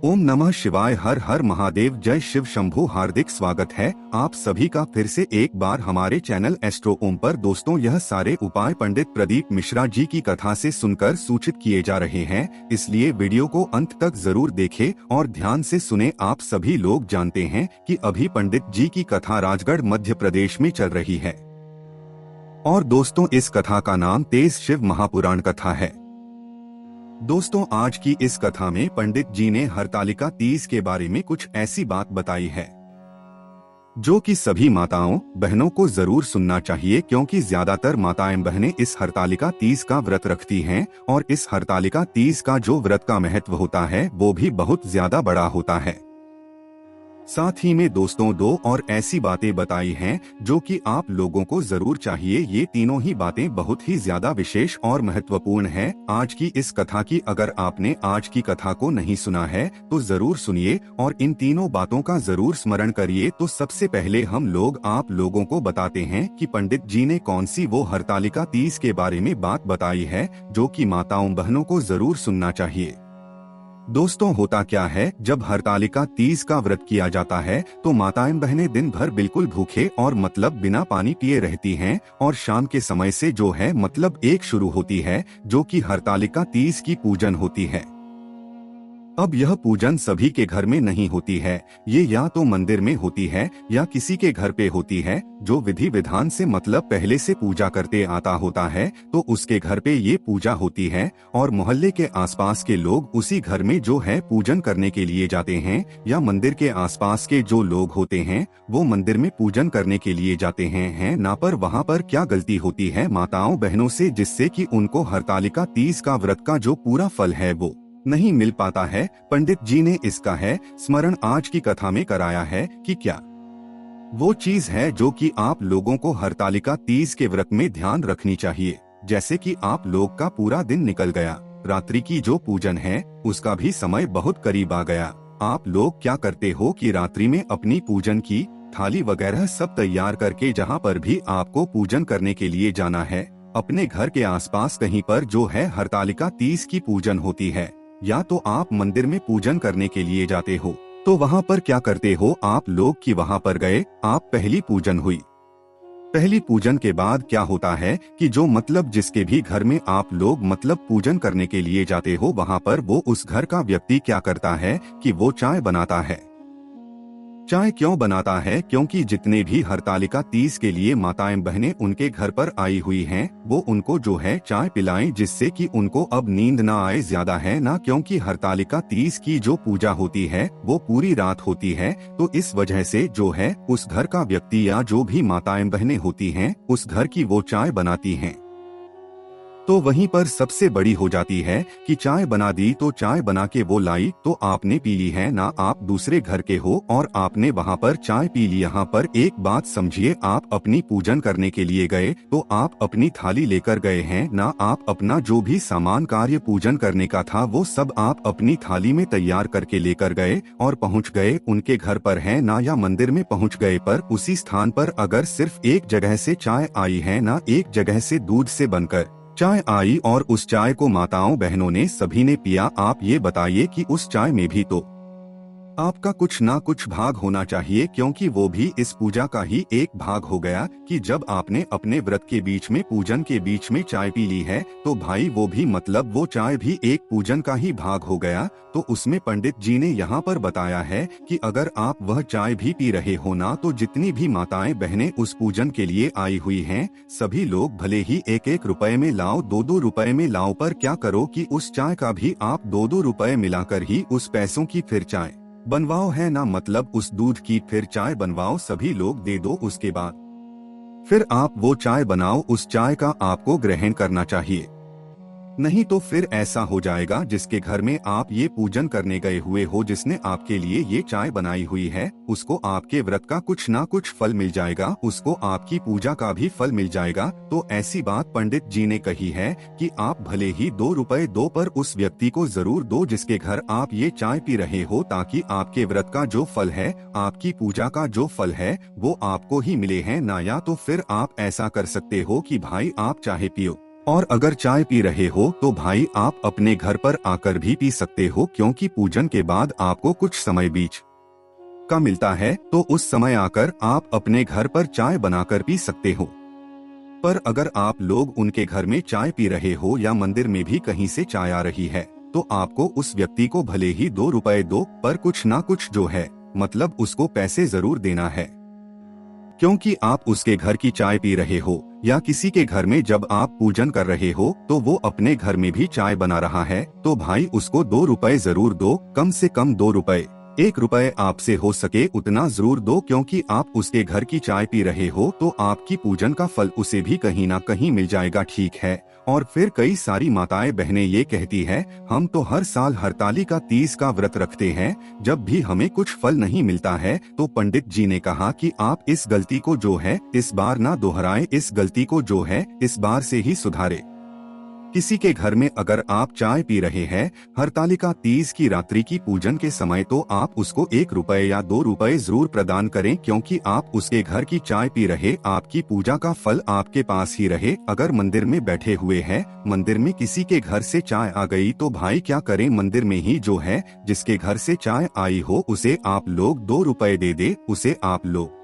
ओम नमः शिवाय। हर हर महादेव। जय शिव शंभू। हार्दिक स्वागत है आप सभी का फिर से एक बार हमारे चैनल एस्ट्रो ओम पर। दोस्तों, यह सारे उपाय पंडित प्रदीप मिश्रा जी की कथा से सुनकर सूचित किए जा रहे हैं, इसलिए वीडियो को अंत तक जरूर देखें और ध्यान से सुने। आप सभी लोग जानते हैं कि अभी पंडित जी की कथा राजगढ़ मध्य प्रदेश में चल रही है और दोस्तों, इस कथा का नाम तेज शिव महापुराण कथा है। दोस्तों, आज की इस कथा में पंडित जी ने हरतालिका तीज के बारे में कुछ ऐसी बात बताई है जो कि सभी माताओं बहनों को जरूर सुनना चाहिए, क्योंकि ज्यादातर माताएं बहनें इस हरतालिका तीज का व्रत रखती हैं और इस हरतालिका तीज का जो व्रत का महत्व होता है वो भी बहुत ज्यादा बड़ा होता है। साथ ही में दोस्तों, दो और ऐसी बातें बताई हैं जो कि आप लोगों को जरूर चाहिए। ये तीनों ही बातें बहुत ही ज्यादा विशेष और महत्वपूर्ण है आज की इस कथा की। अगर आपने आज की कथा को नहीं सुना है तो जरूर सुनिए और इन तीनों बातों का जरूर स्मरण करिए। तो सबसे पहले हम लोग आप लोगों को बताते हैं कि पंडित जी ने कौन सी वो हरतालिका तीज के बारे में बात बताई है जो कि माताओं बहनों को जरूर सुनना चाहिए। दोस्तों, होता क्या है, जब हरतालिका तीज का व्रत किया जाता है तो माताएं बहनें दिन भर बिल्कुल भूखे और मतलब बिना पानी पिए रहती हैं और शाम के समय से जो है मतलब एक शुरू होती है जो कि हरतालिका तीज की पूजन होती है। अब यह पूजन सभी के घर में नहीं होती है, ये या तो मंदिर में होती है या किसी के घर पे होती है जो विधि विधान से मतलब पहले से पूजा करते आता होता है, तो उसके घर पे ये पूजा होती है और मोहल्ले के आसपास के लोग उसी घर में जो है पूजन करने के लिए जाते हैं, या मंदिर के आसपास के जो लोग होते हैं वो मंदिर में पूजन करने के लिए जाते हैं ना। पर वहाँ पर क्या गलती होती है माताओं बहनों से, जिससे कि उनको हरतालिका तीज का व्रत का जो पूरा फल है वो नहीं मिल पाता है। पंडित जी ने इसका है स्मरण आज की कथा में कराया है कि क्या वो चीज है जो कि आप लोगों को हरतालिका तीज के व्रत में ध्यान रखनी चाहिए। जैसे कि आप लोग का पूरा दिन निकल गया, रात्रि की जो पूजन है उसका भी समय बहुत करीब आ गया। आप लोग क्या करते हो कि रात्रि में अपनी पूजन की थाली वगैरह सब तैयार करके जहाँ पर भी आपको पूजन करने के लिए जाना है, अपने घर के आसपास कहीं पर जो है हरतालिका तीज की पूजन होती है, या तो आप मंदिर में पूजन करने के लिए जाते हो तो वहाँ पर क्या करते हो आप लोग कि वहाँ पर गए, आप पहली पूजन हुई। पहली पूजन के बाद क्या होता है कि जो मतलब जिसके भी घर में आप लोग मतलब पूजन करने के लिए जाते हो, वहाँ पर वो उस घर का व्यक्ति क्या करता है कि वो चाय बनाता है। चाय क्यों बनाता है? क्योंकि जितने भी हरतालिका तीज के लिए माताएं बहनें उनके घर पर आई हुई हैं, वो उनको जो है चाय पिलाएं, जिससे कि उनको अब नींद ना आए ज्यादा है ना। क्योंकि हरतालिका तीज की जो पूजा होती है वो पूरी रात होती है, तो इस वजह से जो है उस घर का व्यक्ति या जो भी माताएं बहनें होती हैं उस घर की वो चाय बनाती हैं। तो वहीं पर सबसे बड़ी हो जाती है कि चाय बना दी तो चाय बना के वो लाई तो आपने पी ली है ना, आप दूसरे घर के हो और आपने वहाँ पर चाय पी ली। यहाँ पर एक बात समझिए, आप अपनी पूजन करने के लिए गए तो आप अपनी थाली लेकर गए हैं ना, आप अपना जो भी सामान कार्य पूजन करने का था वो सब आप अपनी थाली में तैयार करके लेकर गए और पहुँच गए उनके घर पर है ना, या मंदिर में पहुँच गए। पर उसी स्थान पर अगर सिर्फ एक जगह से चाय आई है ना, एक जगह से दूध से बनकर चाय आई और उस चाय को माताओं बहनों ने सभी ने पिया, आप ये बताइए कि उस चाय में भी तो आपका कुछ ना कुछ भाग होना चाहिए, क्योंकि वो भी इस पूजा का ही एक भाग हो गया कि जब आपने अपने व्रत के बीच में पूजन के बीच में चाय पी ली है तो भाई वो भी मतलब वो चाय भी एक पूजन का ही भाग हो गया। तो उसमें पंडित जी ने यहाँ पर बताया है कि अगर आप वह चाय भी पी रहे हो ना, तो जितनी भी माताएं बहनें उस पूजन के लिए आई हुई हैं सभी लोग भले ही एक एक रुपए में लाओ, दो दो रुपए में लाओ, पर क्या करो कि उस चाय का भी आप दो दो रुपए मिलाकर ही उस पैसों की फिर चाय बनवाओ है ना, मतलब उस दूध की फिर चाय बनवाओ, सभी लोग दे दो। उसके बाद फिर आप वो चाय बनाओ, उस चाय का आपको ग्रहण करना चाहिए। नहीं तो फिर ऐसा हो जाएगा जिसके घर में आप ये पूजन करने गए हुए हो, जिसने आपके लिए ये चाय बनाई हुई है, उसको आपके व्रत का कुछ ना कुछ फल मिल जाएगा, उसको आपकी पूजा का भी फल मिल जाएगा। तो ऐसी बात पंडित जी ने कही है कि आप भले ही 2 रुपए दो, पर उस व्यक्ति को जरूर दो जिसके घर आप ये चाय पी रहे हो, ताकि आपके व्रत का जो फल है, आपकी पूजा का जो फल है वो आपको ही मिले है ना। या तो फिर आप ऐसा कर सकते हो कि भाई आप चाहे पियो और अगर चाय पी रहे हो तो भाई आप अपने घर पर आकर भी पी सकते हो, क्योंकि पूजन के बाद आपको कुछ समय बीच का मिलता है, तो उस समय आकर आप अपने घर पर चाय बनाकर पी सकते हो। पर अगर आप लोग उनके घर में चाय पी रहे हो या मंदिर में भी कहीं से चाय आ रही है, तो आपको उस व्यक्ति को भले ही 2 रुपए दो, पर कुछ ना कुछ जो है मतलब उसको पैसे जरूर देना है, क्योंकि आप उसके घर की चाय पी रहे हो या किसी के घर में जब आप पूजन कर रहे हो तो वो अपने घर में भी चाय बना रहा है, तो भाई उसको 2 रुपए जरूर दो, कम से कम 2 रुपए, 1 रुपए आपसे हो सके उतना जरूर दो, क्योंकि आप उसके घर की चाय पी रहे हो तो आपकी पूजन का फल उसे भी कहीं ना कहीं मिल जाएगा, ठीक है। और फिर कई सारी माताएं बहनें ये कहती है, हम तो हर साल हरतालिका तीज का व्रत रखते हैं, जब भी हमें कुछ फल नहीं मिलता है। तो पंडित जी ने कहा कि आप इस गलती को जो है इस बार ना दोहराएं, इस गलती को जो है इस बार से ही सुधारे। किसी के घर में अगर आप चाय पी रहे हैं हरतालिका तीज की रात्रि की पूजन के समय, तो आप उसको 1 रुपए या 2 रुपए जरूर प्रदान करें, क्योंकि आप उसके घर की चाय पी रहे, आपकी पूजा का फल आपके पास ही रहे। अगर मंदिर में बैठे हुए हैं, मंदिर में किसी के घर से चाय आ गई, तो भाई क्या करें, मंदिर में ही जो है जिसके घर से चाय आई हो उसे आप लोग 2 रुपए दे दे, उसे आप लोग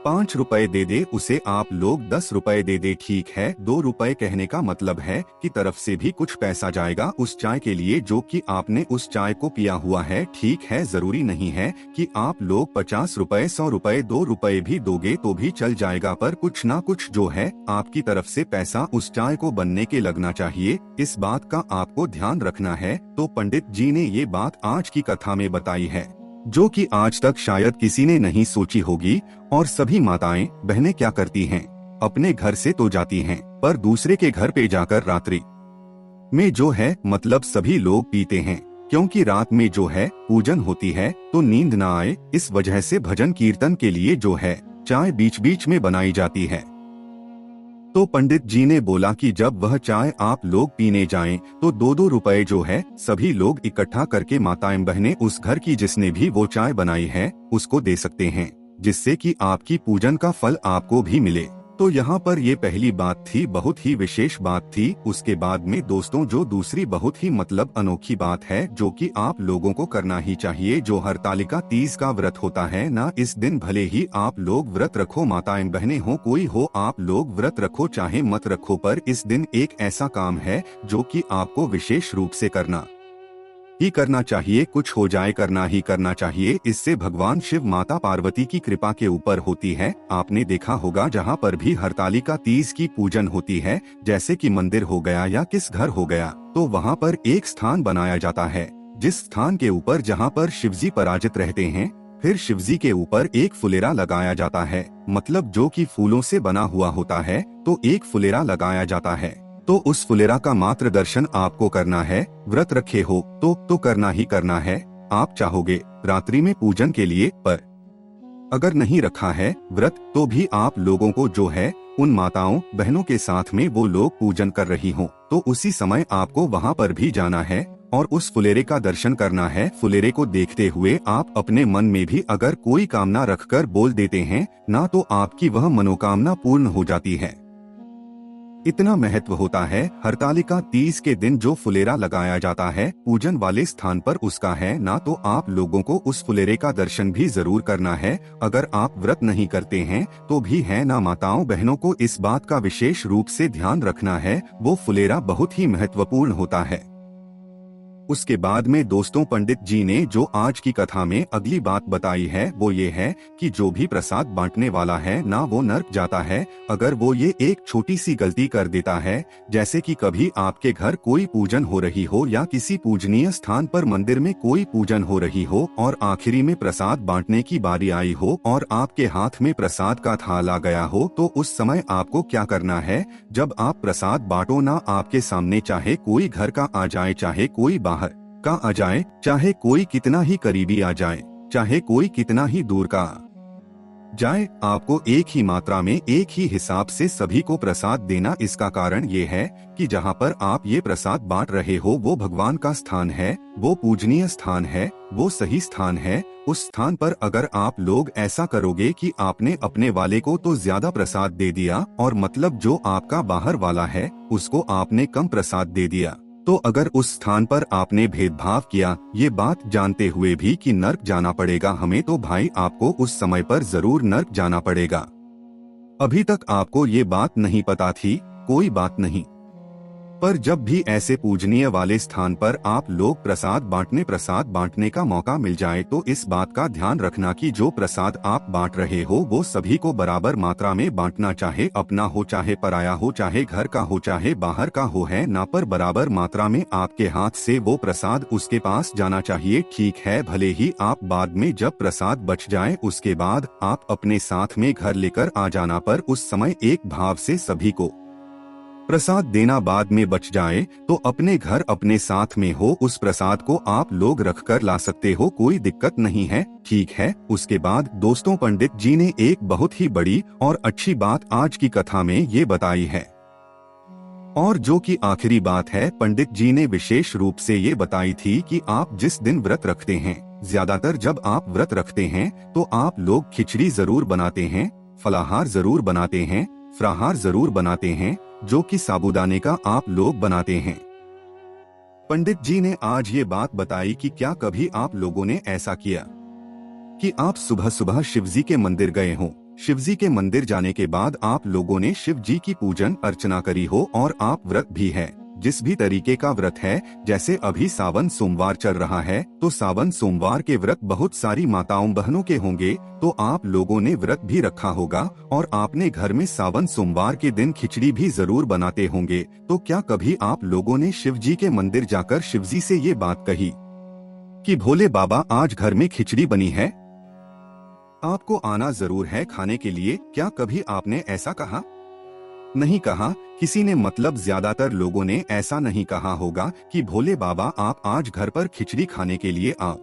5 रुपए दे दे, उसे आप लोग 10 रुपए दे दे, ठीक है। 2 रुपए कहने का मतलब है कि तरफ से भी कुछ पैसा जाएगा उस चाय के लिए जो कि आपने उस चाय को पिया हुआ है, ठीक है। जरूरी नहीं है कि आप लोग 50 रुपए 100 रुपए 2 रुपए भी दोगे तो भी चल जाएगा, पर कुछ ना कुछ जो है आपकी तरफ से पैसा उस चाय को बनने के लगना चाहिए, इस बात का आपको ध्यान रखना है। तो पंडित जी ने ये बात आज की कथा में बताई है, जो कि आज तक शायद किसी ने नहीं सोची होगी। और सभी माताएं बहनें क्या करती हैं, अपने घर से तो जाती हैं, पर दूसरे के घर पे जाकर रात्रि में जो है मतलब सभी लोग पीते हैं, क्योंकि रात में जो है पूजन होती है तो नींद ना आए, इस वजह से भजन कीर्तन के लिए जो है चाय बीच बीच में बनाई जाती है। तो पंडित जी ने बोला कि जब वह चाय आप लोग पीने जाएं, तो 2-2 रुपए जो है सभी लोग इकट्ठा करके माताएं बहनें उस घर की जिसने भी वो चाय बनाई है उसको दे सकते हैं, जिससे कि आपकी पूजन का फल आपको भी मिले। तो यहाँ पर ये पहली बात थी, बहुत ही विशेष बात थी। उसके बाद में दोस्तों जो दूसरी बहुत ही मतलब अनोखी बात है, जो कि आप लोगों को करना ही चाहिए, जो हरतालिका तीज का व्रत होता है ना, इस दिन भले ही आप लोग व्रत रखो, माताएं बहनें हो कोई हो, आप लोग व्रत रखो चाहे मत रखो, पर इस दिन एक ऐसा काम है जो कि आपको विशेष रूप से करना ही करना चाहिए, कुछ हो जाए करना ही करना चाहिए। इससे भगवान शिव माता पार्वती की कृपा के ऊपर होती है। आपने देखा होगा जहाँ पर भी हरतालिका तीज की पूजन होती है, जैसे कि मंदिर हो गया या किस घर हो गया, तो वहाँ पर एक स्थान बनाया जाता है, जिस स्थान के ऊपर जहाँ पर शिवजी पराजित रहते हैं, फिर शिवजी के ऊपर एक फुलेरा लगाया जाता है, मतलब जो कि फूलों से बना हुआ होता है, तो एक फुलेरा लगाया जाता है। तो उस फुलेरा का मात्र दर्शन आपको करना है। व्रत रखे हो तो करना ही करना है। आप चाहोगे रात्रि में पूजन के लिए, पर अगर नहीं रखा है व्रत, तो भी आप लोगों को जो है उन माताओं बहनों के साथ में वो लोग पूजन कर रही हों, तो उसी समय आपको वहां पर भी जाना है और उस फुलेरे का दर्शन करना है। फुलेरे को देखते हुए आप अपने मन में भी अगर कोई कामना रखकर बोल देते हैं ना, तो आपकी वह मनोकामना पूर्ण हो जाती है। इतना महत्व होता है हरतालिका तीज के दिन जो फुलेरा लगाया जाता है पूजन वाले स्थान पर उसका है ना, तो आप लोगों को उस फुलेरे का दर्शन भी जरूर करना है। अगर आप व्रत नहीं करते हैं तो भी है ना, माताओं बहनों को इस बात का विशेष रूप से ध्यान रखना है, वो फुलेरा बहुत ही महत्वपूर्ण होता है। उसके बाद में दोस्तों पंडित जी ने जो आज की कथा में अगली बात बताई है वो ये है कि जो भी प्रसाद बांटने वाला है ना, वो नर्क जाता है अगर वो ये एक छोटी सी गलती कर देता है। जैसे कि कभी आपके घर कोई पूजन हो रही हो या किसी पूजनीय स्थान पर मंदिर में कोई पूजन हो रही हो और आखिरी में प्रसाद बांटने की बारी आई हो और आपके हाथ में प्रसाद का थाल आ गया हो, तो उस समय आपको क्या करना है, जब आप प्रसाद बांटो ना, आपके सामने चाहे कोई घर का आ जाए, चाहे कोई बाहर का आ जाए, चाहे कोई कितना ही करीबी आ जाए, चाहे कोई कितना ही दूर का जाए, आपको एक ही मात्रा में एक ही हिसाब से सभी को प्रसाद देना। इसका कारण ये है कि जहाँ पर आप ये प्रसाद बांट रहे हो वो भगवान का स्थान है, वो पूजनीय स्थान है, वो सही स्थान है। उस स्थान पर अगर आप लोग ऐसा करोगे कि आपने अपने वाले को तो ज्यादा प्रसाद दे दिया और मतलब जो आपका बाहर वाला है उसको आपने कम प्रसाद दे दिया, तो अगर उस स्थान पर आपने भेदभाव किया, ये बात जानते हुए भी कि नर्क जाना पड़ेगा हमें, तो भाई आपको उस समय पर जरूर नर्क जाना पड़ेगा। अभी तक आपको ये बात नहीं पता थी, कोई बात नहीं, पर जब भी ऐसे पूजनीय वाले स्थान पर आप लोग प्रसाद बांटने का मौका मिल जाए तो इस बात का ध्यान रखना कि जो प्रसाद आप बांट रहे हो वो सभी को बराबर मात्रा में बांटना, चाहे अपना हो, चाहे पराया हो, चाहे घर का हो, चाहे बाहर का हो, है ना, पर बराबर मात्रा में आपके हाथ से वो प्रसाद उसके पास जाना चाहिए। ठीक है, भले ही आप बाद में जब प्रसाद बच जाए उसके बाद आप अपने साथ में घर लेकर आ जाना, पर उस समय एक भाव से सभी को प्रसाद देना। बाद में बच जाए तो अपने घर अपने साथ में हो, उस प्रसाद को आप लोग रख कर ला सकते हो, कोई दिक्कत नहीं है। ठीक है, उसके बाद दोस्तों पंडित जी ने एक बहुत ही बड़ी और अच्छी बात आज की कथा में ये बताई है, और जो कि आखिरी बात है, पंडित जी ने विशेष रूप से ये बताई थी कि आप जिस दिन व्रत रखते हैं, ज्यादातर जब आप व्रत रखते हैं तो आप लोग खिचड़ी जरूर बनाते हैं, फलाहार जरूर बनाते हैं, फ्राहार जरूर बनाते हैं, जो कि साबूदाने का आप लोग बनाते हैं। पंडित जी ने आज ये बात बताई कि क्या कभी आप लोगों ने ऐसा किया कि आप सुबह सुबह शिवजी के मंदिर गए हो, शिवजी के मंदिर जाने के बाद आप लोगों ने शिव जी की पूजन अर्चना करी हो और आप व्रत भी है, जिस भी तरीके का व्रत है, जैसे अभी सावन सोमवार चल रहा है तो सावन सोमवार के व्रत बहुत सारी माताओं बहनों के होंगे, तो आप लोगों ने व्रत भी रखा होगा और आपने घर में सावन सोमवार के दिन खिचड़ी भी जरूर बनाते होंगे। तो क्या कभी आप लोगों ने शिव जी के मंदिर जाकर शिवजी से ये बात कही कि भोले बाबा आज घर में खिचड़ी बनी है, आपको आना जरूर है खाने के लिए? क्या कभी आपने ऐसा कहा? नहीं कहा किसी ने, मतलब ज्यादातर लोगों ने ऐसा नहीं कहा होगा कि भोले बाबा आप आज घर पर खिचड़ी खाने के लिए आओ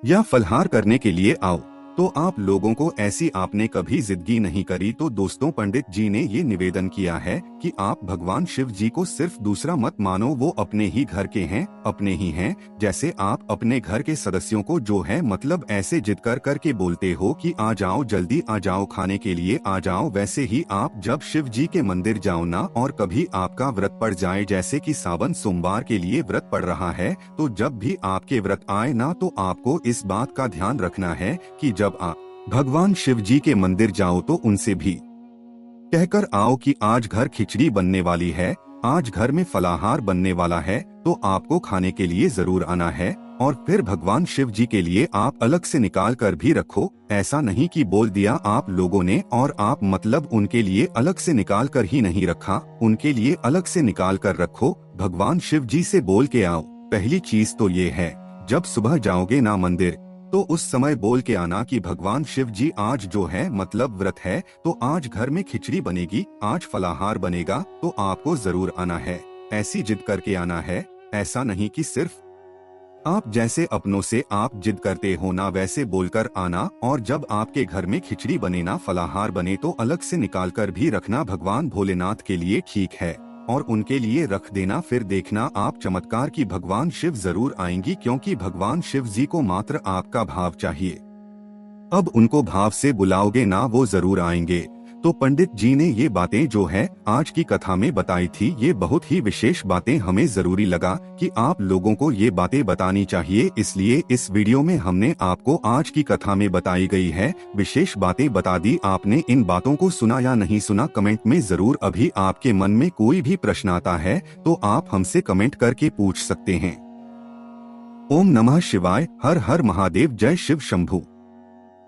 या फलहार करने के लिए आओ, तो आप लोगों को ऐसी आपने कभी जिदगी नहीं करी। तो दोस्तों पंडित जी ने ये निवेदन किया है कि आप भगवान शिव जी को सिर्फ दूसरा मत मानो, वो अपने ही घर के हैं, अपने ही हैं। जैसे आप अपने घर के सदस्यों को जो है मतलब ऐसे जिद कर करके बोलते हो कि आ जाओ, जल्दी आ जाओ, खाने के लिए आ जाओ, वैसे ही आप जब शिव जी के मंदिर जाओ ना, और कभी आपका व्रत पड़ जाए, जैसे कि सावन सोमवार के लिए व्रत पड़ रहा है, तो जब भी आपके व्रत आए ना, तो आपको इस बात का ध्यान रखना है कि जब आप भगवान शिव जी के मंदिर जाओ तो उनसे भी कहकर आओ कि आज घर खिचड़ी बनने वाली है, आज घर में फलाहार बनने वाला है, तो आपको खाने के लिए जरूर आना है। और फिर भगवान शिव जी के लिए आप अलग से निकाल कर भी रखो, ऐसा नहीं कि बोल दिया आप लोगों ने और आप मतलब उनके लिए अलग से निकाल कर ही नहीं रखा, उनके लिए अलग से निकाल कर रखो, भगवान शिव जी से बोल के आओ। पहली चीज तो ये है, जब सुबह जाओगे ना मंदिर तो उस समय बोल के आना कि भगवान शिव जी आज जो है मतलब व्रत है, तो आज घर में खिचड़ी बनेगी, आज फलाहार बनेगा, तो आपको जरूर आना है। ऐसी जिद करके आना है, ऐसा नहीं कि सिर्फ आप जैसे अपनों से आप जिद करते हो ना वैसे बोलकर आना। और जब आपके घर में खिचड़ी बने ना, फलाहार बने, तो अलग से निकाल कर भी रखना भगवान भोलेनाथ के लिए, ठीक है, और उनके लिए रख देना। फिर देखना आप चमत्कार की भगवान शिव जरूर आएंगी, क्योंकि भगवान शिव जी को मात्र आपका भाव चाहिए। अब उनको भाव से बुलाओगे ना, वो जरूर आएंगे। तो पंडित जी ने ये बातें जो है आज की कथा में बताई थी, ये बहुत ही विशेष बातें हमें जरूरी लगा कि आप लोगों को ये बातें बतानी चाहिए, इसलिए इस वीडियो में हमने आपको आज की कथा में बताई गई है विशेष बातें बता दी। आपने इन बातों को सुना या नहीं सुना, कमेंट में जरूर। अभी आपके मन में कोई भी प्रश्न आता है तो आप हमसे कमेंट करके पूछ सकते हैं। ओम नमः शिवाय, हर हर महादेव, जय शिव शंभू।